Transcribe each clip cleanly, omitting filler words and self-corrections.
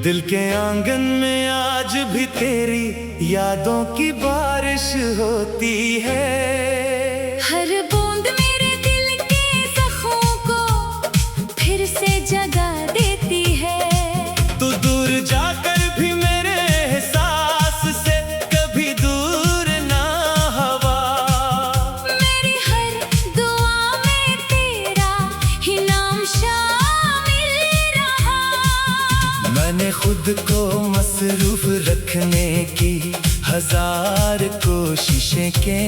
दिल के आंगन में आज भी तेरी यादों की बारिश होती है। हर बूंद मेरे दिल के जख्मों को फिर से जगा देती है। तू दूर जाकर भी मेरे एहसास से कभी दूर ना हवा। मेरी हर दुआ में तेरा ही नाम शामिल रहा। मैंने खुद को मसरूफ रखने की हजार कोशिशें की,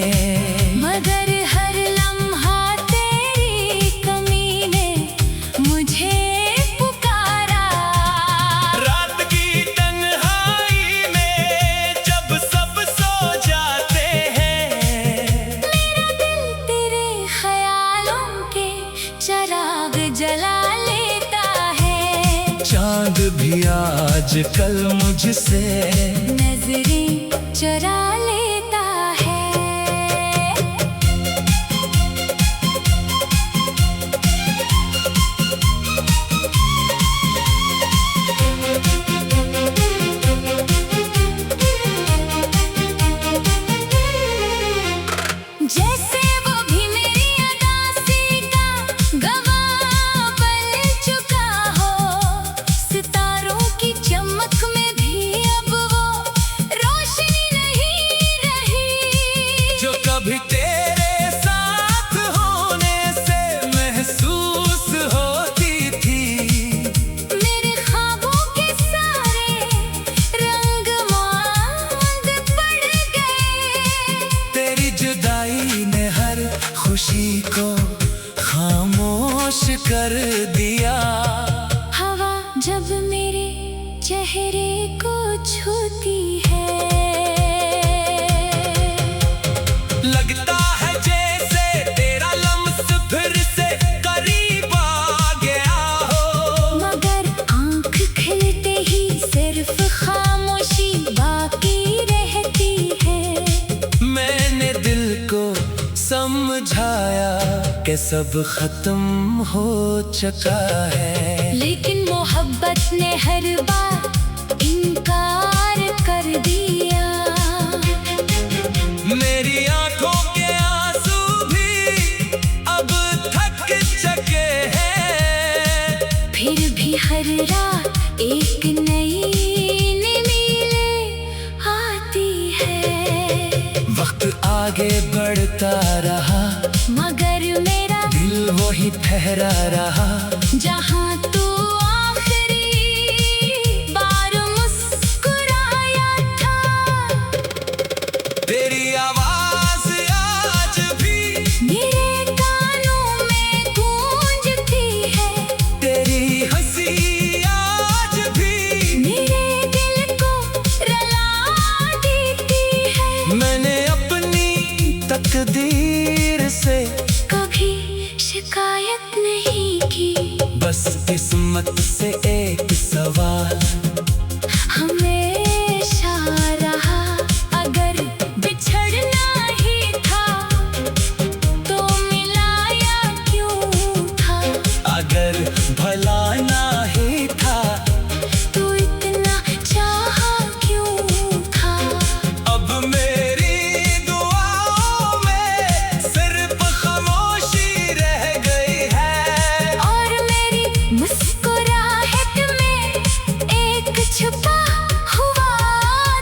मगर हर लम्हा तेरी कमी ने मुझे पुकारा। रात की तन्हाई में जब सब सो जाते हैं, मेरा दिल तेरे ख्यालों के चिराग जला लेता है। चांद भी आज कल मुझसे नजरें चुरा लेता है। जैसे वो भी मेरी अदासी का गवाह बन चुका हो। सितारों की चमक में भी अब वो रोशनी नहीं रही, जो कभी तेरे साथ होने से महसूस होती थी। मेरे ख्वाबों के सारे रंग मांग पड़ गए। तेरी जुदाई ने हर खुशी को खामोश कर दिया। हवा जब मेरे चेहरे को छूती है, लगता है जैसे तेरा लम्स फिर से करीब आ गया हो। मगर आंख खिलते ही सिर्फ खामोशी बाकी रहती है। मैंने दिल को समझाया कि सब खत्म हो चुका है, लेकिन मोहब्बत ने हर बार इनकार कर दिया। मेरी आंखों के आंसू भी अब थक चुके हैं। फिर भी हर रात एक नई नीले आती है। वक्त आगे बढ़ता रहा, मगर मेरा दिल वही ठहरा रहा। जहाँ तू आखिरी बार मुस्कुराया था, तेरी आवाज आज भी मेरे कानों में गूंजती है। तेरी हंसी आज भी मेरे दिल को रुला देती है। मैंने अपनी तकदीर से कभी शिकायत नहीं की, बस किस्मत से एक सवाल हमेशा रहा। अगर बिछड़ना ही था तो मिलाया क्यों था। अगर भला ना ही था तू इतना चाहा क्यों था। अब मेरी दुआओं में सिर्फ खामोशी रह गई है। और मेरी मुस्कुराहट में एक छुपा हुआ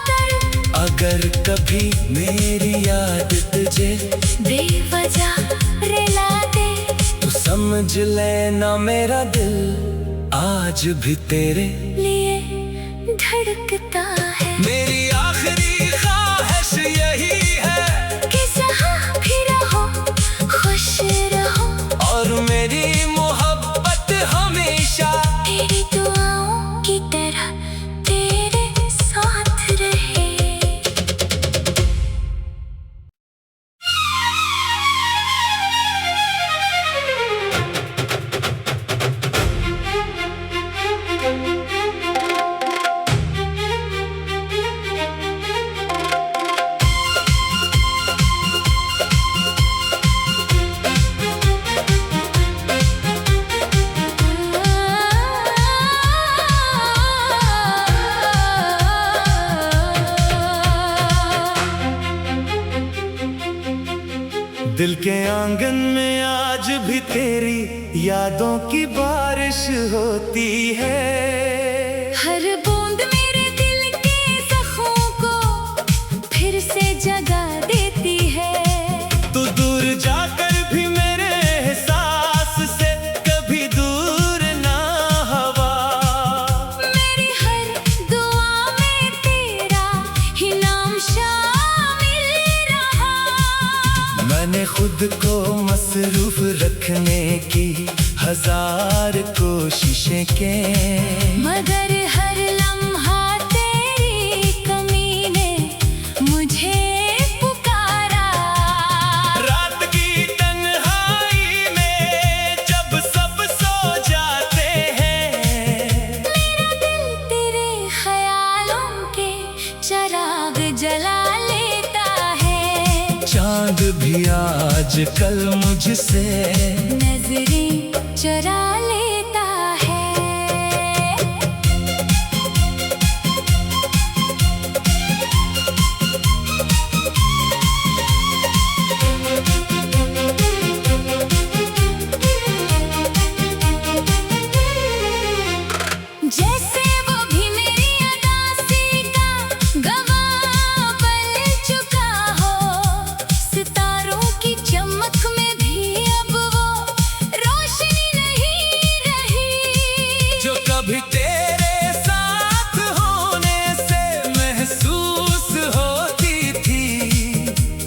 दर्द। अगर कभी मेरी याद तुझे बेवजह रुला दे, तो समझ लेना मेरा दिल आज भी तेरे लिए धड़कता है। मेरी आखिरी ख्वाहिश यही है कि जहाँ भी रहो खुश रहो, और मेरी मोहब्बत हमेशा तेरी दुआओं की तरह तेरे साथ रहे। दिल के आंगन में आज भी तेरी यादों की बारिश होती है। हर बूंद मेरे दिल के जख्मों को फिर से जगा देती है। तू दूर जाकर भी मेरे एहसास से कभी दूर ना हवा। मेरी हर दुआ में तेरा ही नाम शामिल रहा। मैंने खुद को मसरूफ रखने की हजार कोशिशें की, मगर हर लम्हा तेरी कमी ने मुझे पुकारा। रात की तन्हाई में जब सब सो जाते हैं, मेरा दिल तेरे ख्यालों के चिराग जला लेता है। चांद भी आज कल मुझसे नजरें चुरा लेता है। जैसे वो भी मेरी अदासी का गवाह बन चुका हो। सितारों की चमक में भी अब वो रोशनी नहीं रही, जो कभी तेरे साथ होने से महसूस होती थी।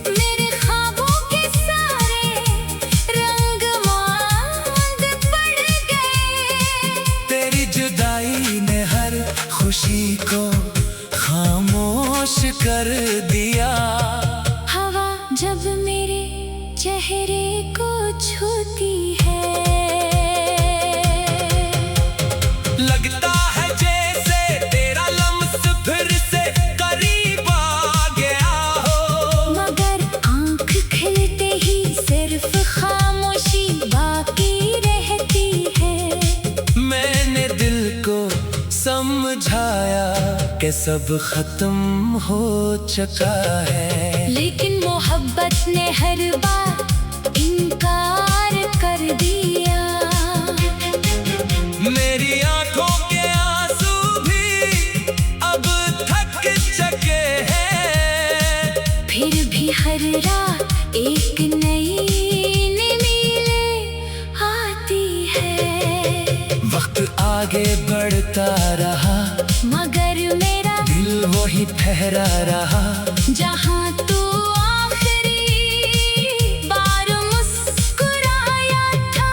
मेरे ख्वाबों के सारे रंग मांद पड़ गए। तेरी जुदाई ने हर खुशी को खामोश कर दिया। हवा जब मेरे चेहरे को छूती है, लगता है जैसे तेरा लम्स फिर से करीब आ गया हो। मगर आंख खिलते ही सिर्फ खामोशी बाकी रहती है। मैंने दिल को समझाया कि सब खत्म हो चुका है, लेकिन मोहब्बत ने हर बार इनकार कर दिया। मेरी आंखों के आंसू भी अब थक चुके हैं। फिर भी हर रात एक नई नीले आती है। वक्त आगे बढ़ता रहा, मगर मेरा दिल वही ठहरा रहा। जहाँ तू आखिरी बार मुस्कुराया था,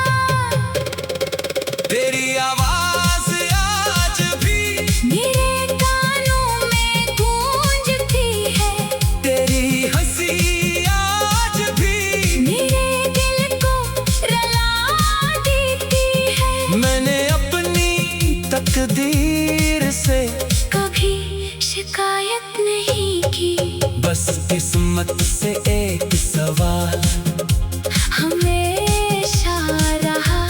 तेरी आवाज आज भी मेरे कानों में गूंजती है। तेरी हंसी आज भी मेरे दिल को रुला देती है। मैंने अपनी तकदीर से कभी शिकायत नहीं की, बस किस्मत से एक सवाल हमेशा रहा।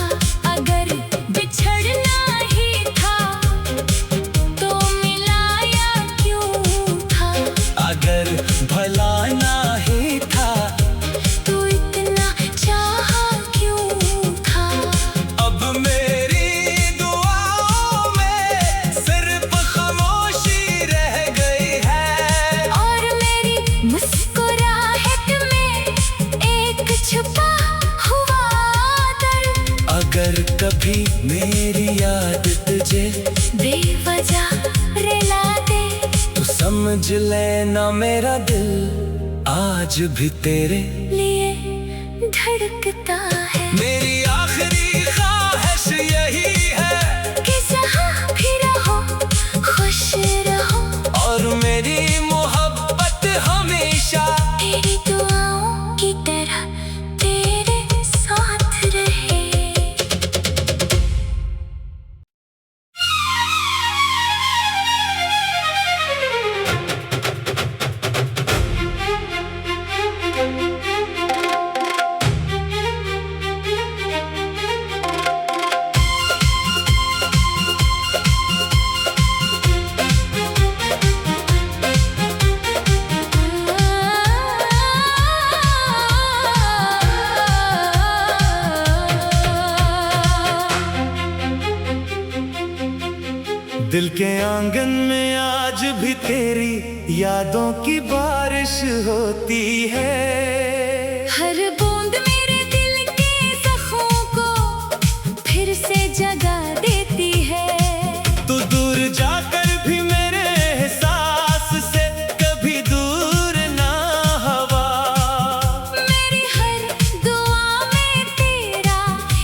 अगर बिछड़ना ही था तो मिलाया क्यों था। अगर भला ना ही था तो इतना चाहा क्यों था। अब मेरी दुआओं में सिर्फ खामोशी रह गई है। और मेरी मुस्कुराहट में एक छुपा हुआ दर्द। अगर कभी मेरी याद तुझे बेवजह रुला दे, तो समझ लेना मेरा दिल आज भी तेरे लिए धड़कता है। मेरी आखिरी ख्वाहिश यही है कि जहाँ भी रहो खुश रहो, और मेरी मोहब्बत हमेशा तेरी दुआओं की तरह तेरे साथ रहे। दिल के आंगन में आज भी तेरी यादों की बारिश होती है। हर बूंद मेरे दिल के जख्मों को फिर से जगा देती है। तू दूर जाकर भी मेरे एहसास से कभी दूर ना हवा। मेरी हर दुआ में तेरा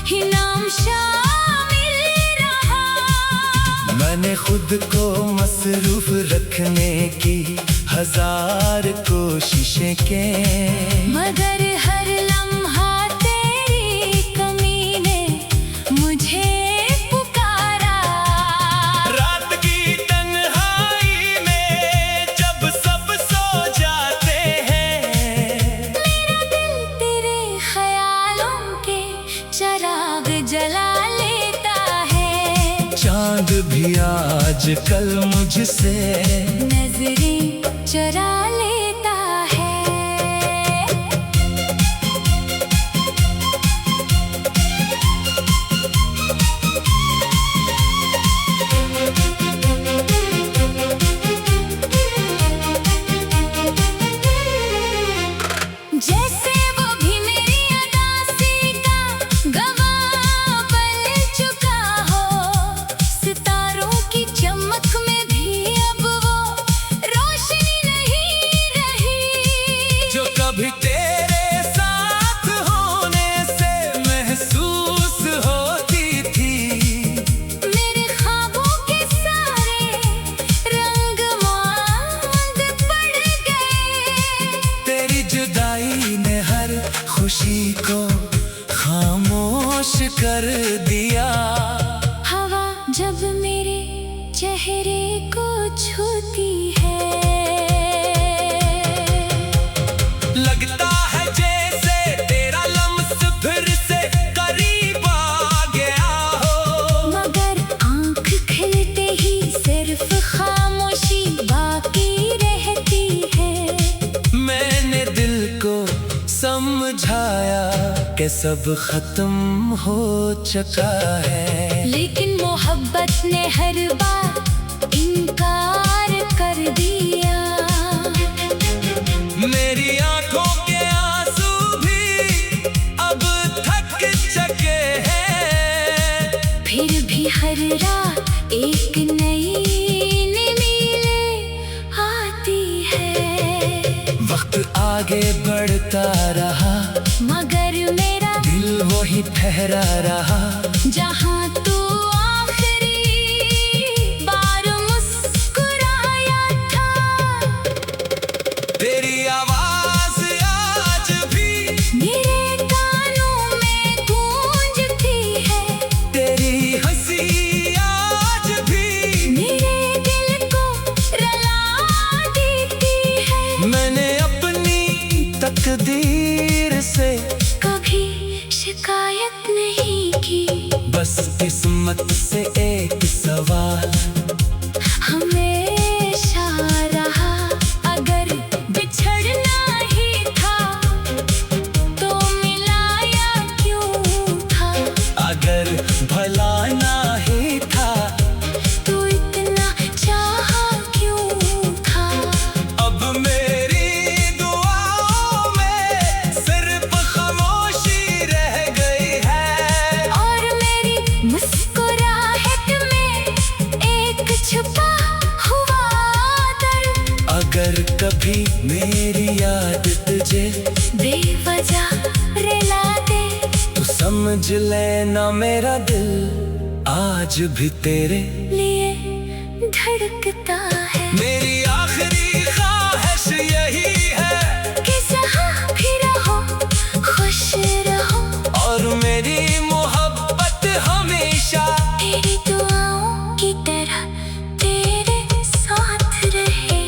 ही नाम शामिल रहा। मैंने खुद को मसरूफ रखने की हजार कोशिशें की, मगर हर लम्हा तेरी कमी ने मुझे पुकारा। रात की तन्हाई में जब सब सो जाते हैं, मेरा दिल तेरे ख्यालों के चिराग जला लेता है। चांद भी आज कल मुझसे नजरें चुरा लेता है। जैसे वो भी मेरी अदासी का गवाह बन चुका हो। सितारों की चमक में भी अब वो रोशनी नहीं रही, जो कभी तेरे साथ होने से महसूस होती थी। मेरे ख्वाबों के सारे रंग मांग पड़ गए। तेरी जुदाई ने हर खुशी को खामोश कर दिया। हवा जब मेरे चेहरे को छूती है, लगता है जैसे तेरा लम्स फिर से करीब आ गया हो। मगर आंख खिलते ही सिर्फ खामोशी बाकी रहती है। मैंने दिल को समझाया कि सब खत्म हो चुका है, लेकिन मोहब्बत ने हर बार इनकार कर दिया। मेरी आंखों के आंसू भी अब थक चुके हैं। फिर भी हर रात एक नई नीले आती है। वक्त आगे बढ़ता रहा, मगर मेरा दिल वही ठहरा रहा। जहाँ तू आखिरी बार मुस्कुराया था, तेरी आवाज आज भी मेरे कानों में गूंजती है। तेरी हंसी आज भी मेरे दिल को रुला देती है। मैंने अपनी तकदीर से कभी शिकायत नहीं की, बस किस्मत से एक सवाल हमेशा रहा। अगर बिछड़ना ही था तो मिलाया क्यों था। अगर भलाना ही था तू इतना चाहा क्यों था। अब मेरी दुआओं में सिर्फ खामोशी रह गई है। और मेरी मुस्कुराहट में एक छुपा हुआ दर्द। अगर कभी मेरी याद तुझे बेवजह रुला दे, तो समझ लेना मेरा दिल आज भी तेरे लिए धड़कता है। मेरी आखिरी ख्वाहिश यही है कि जहाँ भी रहो खुश रहो, और मेरी मोहब्बत हमेशा तेरी दुआओं की तरह तेरे साथ रहे।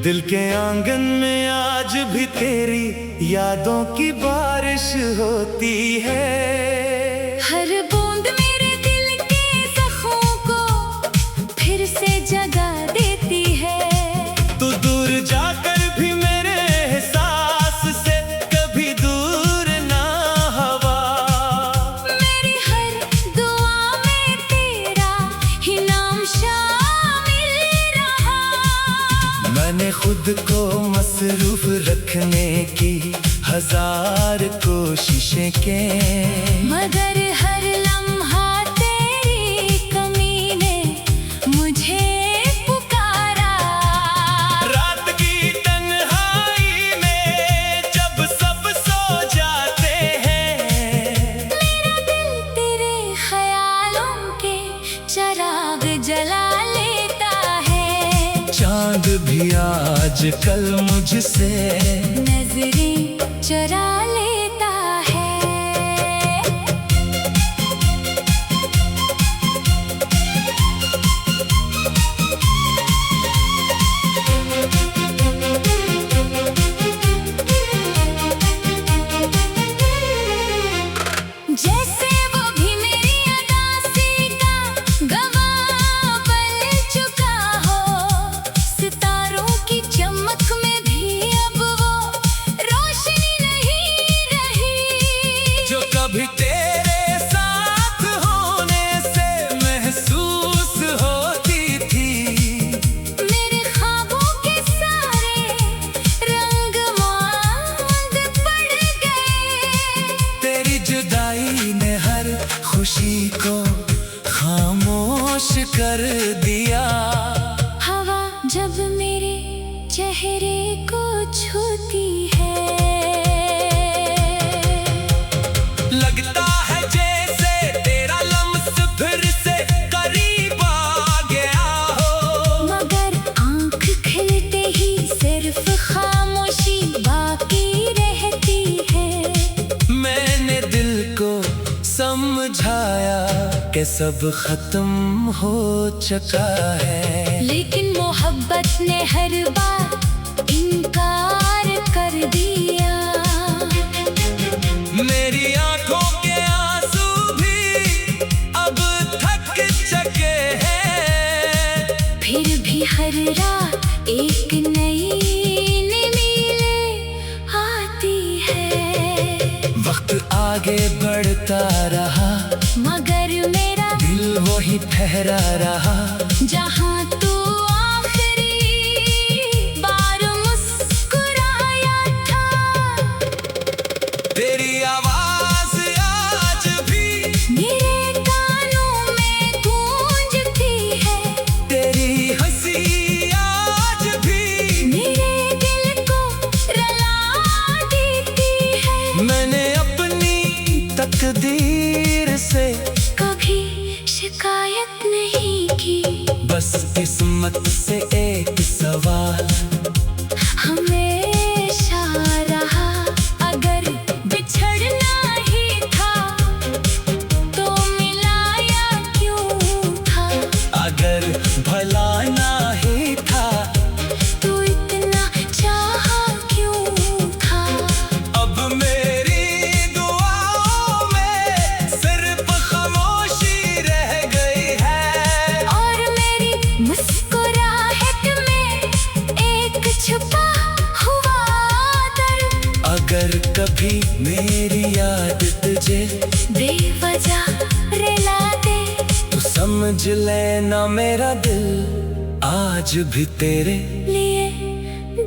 दिल के आंगन में आज भी तेरी यादों की बारिश होती है। हर बूंद मेरे दिल के जख्मों को फिर से जगा देती है। तू दूर जाकर भी मेरे एहसास से कभी दूर ना हवा। मेरी हर दुआ में तेरा ही नाम शामिल रहा। मैंने खुद को मसरूफ रखने की हजार कोशिशें की, मगर हर लम्हा तेरी कमी ने मुझे पुकारा। रात की तन्हाई में जब सब सो जाते हैं, मेरा दिल तेरे ख्यालों के चिराग जला लेता है। चांद भी आज कल मुझसे नजरें चुरा लेता है। जैसे वो भी मेरी अदासी का गवाह बन चुका हो। सितारों की चमक में भी अब वो रोशनी नहीं रही, जो कभी तेरे साथ होने से महसूस होती थी। मेरे ख्वाबों के सारे रंग मांग पड़ गए। तेरी जुदाई ने हर खुशी को खामोश कर दिया। हवा जब मेरे चेहरे को छूती है, लगता है जैसे तेरा लम्स फिर से करीब आ गया हो। मगर आंख खिलते ही सिर्फ खामोशी बाकी रहती है। मैंने दिल को समझाया कि सब खत्म हो चुका है, लेकिन मोहब्बत ने हर बार इनकार कर दिया। मेरी आंखों के आंसू भी अब थक चुके हैं। फिर भी हर रात एक नई नीले आती है। वक्त आगे बढ़ता रहा, मगर मेरा दिल वही ठहरा रहा। जहाँ तू आखिरी बार मुस्कुराया था, तेरी आवाज आज भी मेरे कानों में गूंजती है। तेरी हंसी आज भी मेरे दिल को रुला देती है। मैंने अपनी तकदीर से कभी शिकायत नहीं की, बस किस्मत से एक सवाल हमेशा रहा। अगर बिछड़ना ही था तो मिलाया क्यों था। अगर भला ना ही था तू इतना चाहा क्यों था। अब मेरी दुआओं में सिर्फ खामोशी रह गई है। और मेरी मुस्कुराहट में एक छुपा हुआ दर्द। अगर कभी मेरी याद तुझे बेवजह रुला दे, तो समझ लेना मेरा दिल आज भी तेरे लिए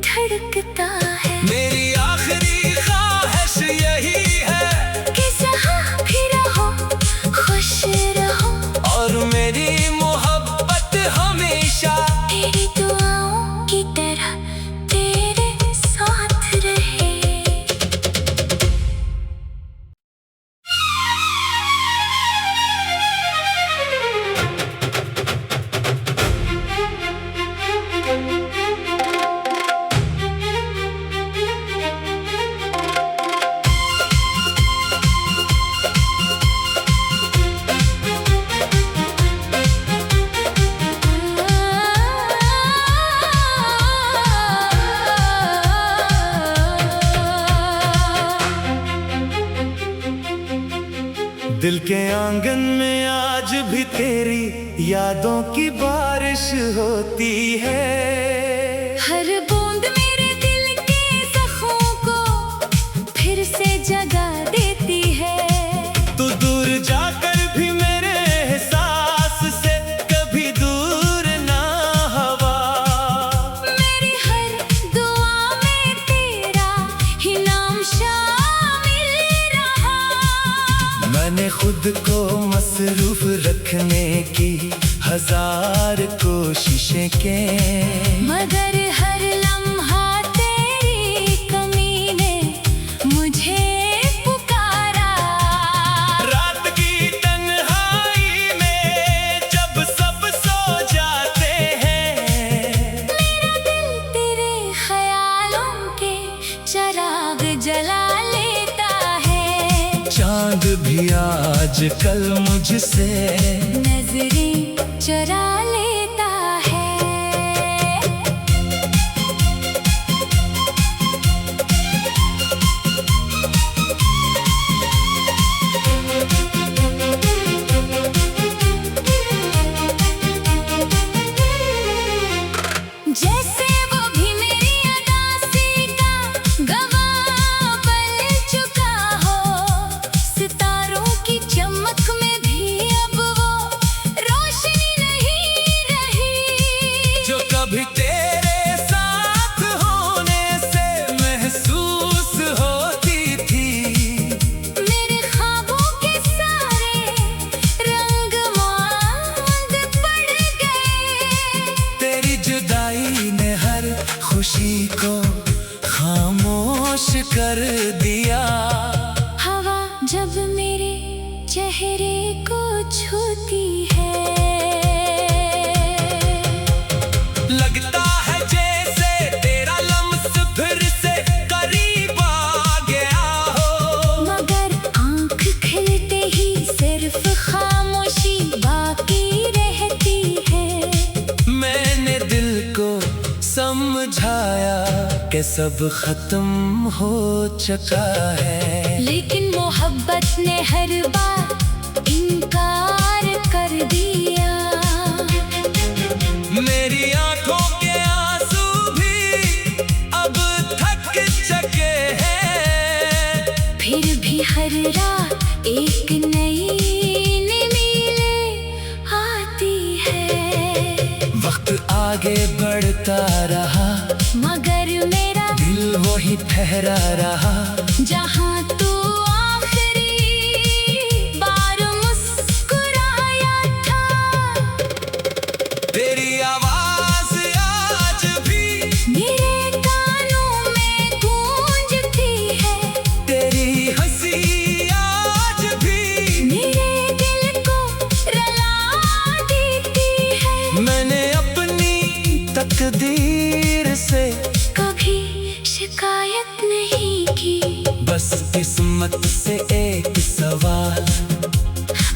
धड़कता है। मेरी आखिरी ख्वाहिश यही है कि जहाँ भी रहो खुश रहो, और मेरी मोहब्बत हमेशा तेरी दुआओं की तरह तेरे साथ रहे। दिल के आंगन में आज भी तेरी यादों की बारिश होती है। हर बूंद मेरे दिल के जख्मों को फिर से जगा देती है। तू दूर जाकर भी मेरे एहसास से कभी दूर ना हवा। मेरी हर दुआ में तेरा ही नाम शामिल रहा। मैंने खुद को मसरूफ रखने की हजार कोशिशें की, मगर हर लम्हा तेरी कमी ने मुझे पुकारा। रात की तन्हाई में जब सब सो जाते हैं, मेरा दिल तेरे ख्यालों के चिराग जला लेता है। चांद भी आज कल मुझसे नजरें चुरा लेता है। जैसे वो भी मेरी अदासी का गवाह बन चुका हो। सितारों की चमक में भी अब वो रोशनी नहीं रही, जो कभी तेरे साथ होने से महसूस होती थी। मेरे ख्वाबों के सारे रंग मांद पड़ गए। तेरी जुदाई ने हर खुशी को खामोश कर दिया। हवा जब मेरे चेहरे को छूती है, लगता है जैसे तेरा लम्स फिर से करीब आ गया हो। मगर आंख खिलते ही सिर्फ खामोशी बाकी रहती है। मैंने दिल को समझाया कि सब खत्म हो चुका है, लेकिन मोहब्बत ने हर बार इनकार कर दिया। मेरी आंखों के आंसू भी अब थक चुके हैं। फिर भी हर रात एक नई नीले आती है। वक्त आगे बढ़ता रहा, मगर मेरा दिल वही ठहरा रहा। जहाँ तू आखिरी बार मुस्कुराया था, तेरी आवाज आज भी मेरे कानों में गूंजती है। तेरी हंसी आज भी मेरे दिल को रुला देती है। मैंने अपनी तकदीर से कभी शिकायत नहीं की, बस किस्मत से एक सवाल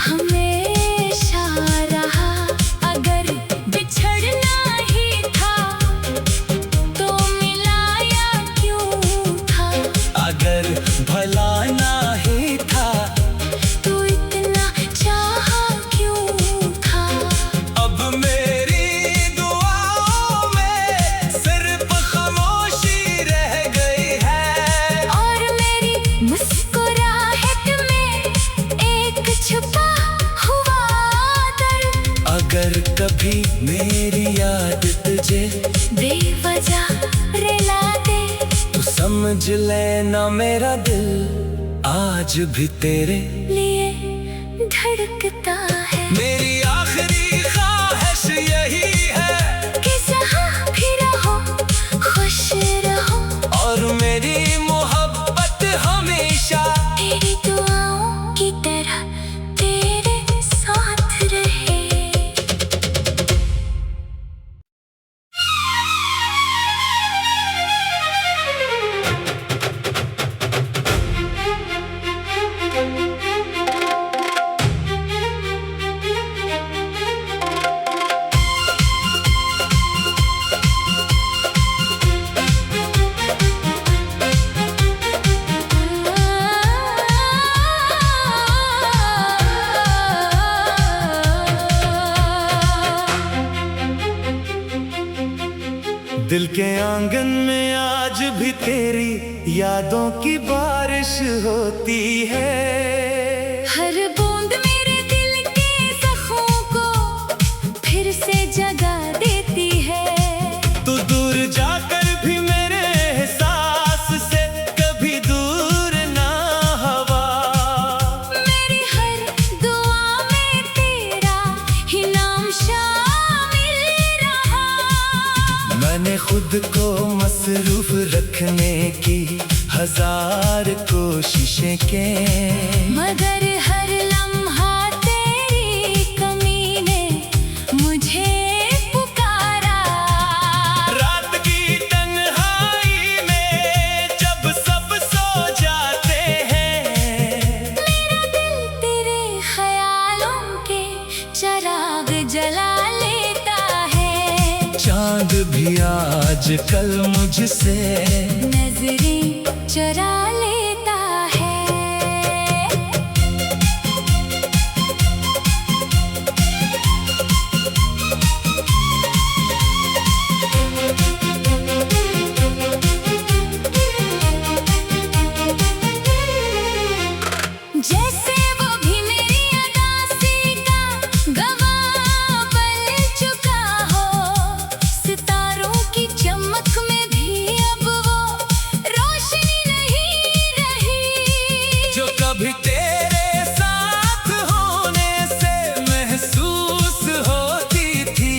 हमेशा रहा। अगर बिछड़ना ही था तो मिलाया क्यों था। अगर भला ना ही था तू इतना चाहा क्यों था। अब मेरी दुआओं में सिर्फ खामोशी रह गई है। और मेरी मुस्कुराहट में एक छुपा हुआ दर्द। अगर कभी मेरी याद तुझे बेवजह रुला दे, तू समझ लेना मेरा दिल आज भी तेरे लिए धड़कता है। मेरी आखिरी ख्वाहिश यही है कि जहाँ भी रहो खुश रहो, और मेरी मोहब्बत हमेशा तेरी दुआओं की तरह तेरे साथ रहे। दिल के आंगन में आज भी तेरी यादों की बारिश होती है। हर बूंद मेरे दिल के जख्मों को फिर से जगा देती है। तू दूर जाकर भी मेरे एहसास से कभी दूर ना हवा। मेरी हर दुआ में तेरा ही नाम शामिल रहा। मैंने खुद को मसरूफ रखने की हजार कोशिशें की, मगर हर लम्हा तेरी कमी ने मुझे पुकारा। रात की तन्हाई में जब सब सो जाते हैं, मेरा दिल तेरे ख्यालों के चिराग जला लेता है। चांद भी आज कल मुझसे नजरें चुरा लेता है। जैसे वो भी मेरी अदासी का गवाह बन चुका हो। सितारों की चमक में भी अब वो रोशनी नहीं रही, जो कभी तेरे साथ होने से महसूस होती थी।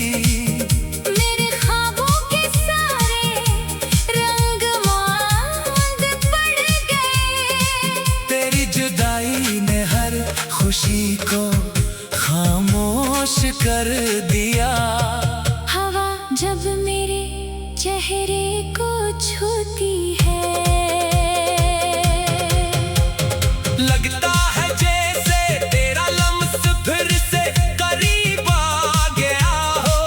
मेरे ख्वाबों के सारे रंग मांग पड़ गए। तेरी जुदाई ने हर खुशी को खामोश कर दिया। हवा जब मेरे चेहरे को छूती है, लगता है जैसे तेरा लम्स फिर से करीब आ गया हो।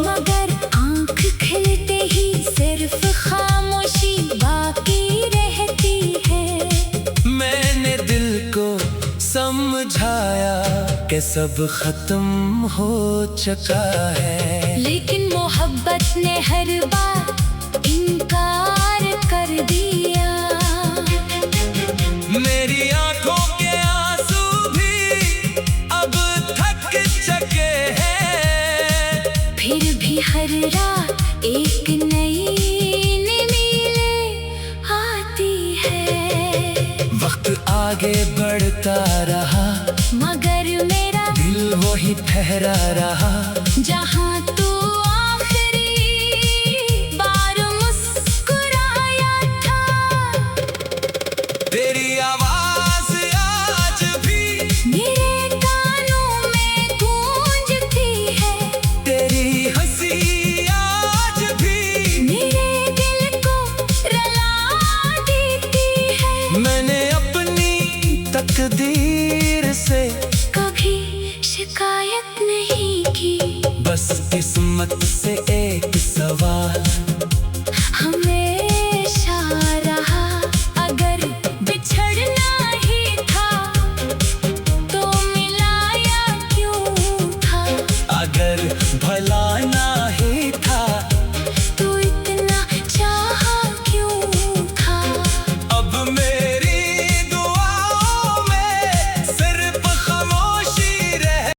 मगर आंख खिलते ही सिर्फ खामोशी बाकी रहती है। मैंने दिल को समझाया कि सब खत्म हो चुका है, लेकिन मोहब्बत ने हर बार इनकार कर दिया। मेरी आंखों के आंसू भी अब थक चुके हैं। फिर भी हर रात एक नई नीले आती है। वक्त आगे बढ़ता रहा, मगर मेरा दिल वही ठहरा रहा। जहाँ तू आखिरी बार मुस्कुराया था, तेरी आवाज आज भी मेरे कानों में गूंजती है। तेरी हंसी आज भी मेरे दिल को रुला देती है। मैंने अपनी तकदीर से कभी शिकायत नहीं की, बस किस्मत से एक सवाल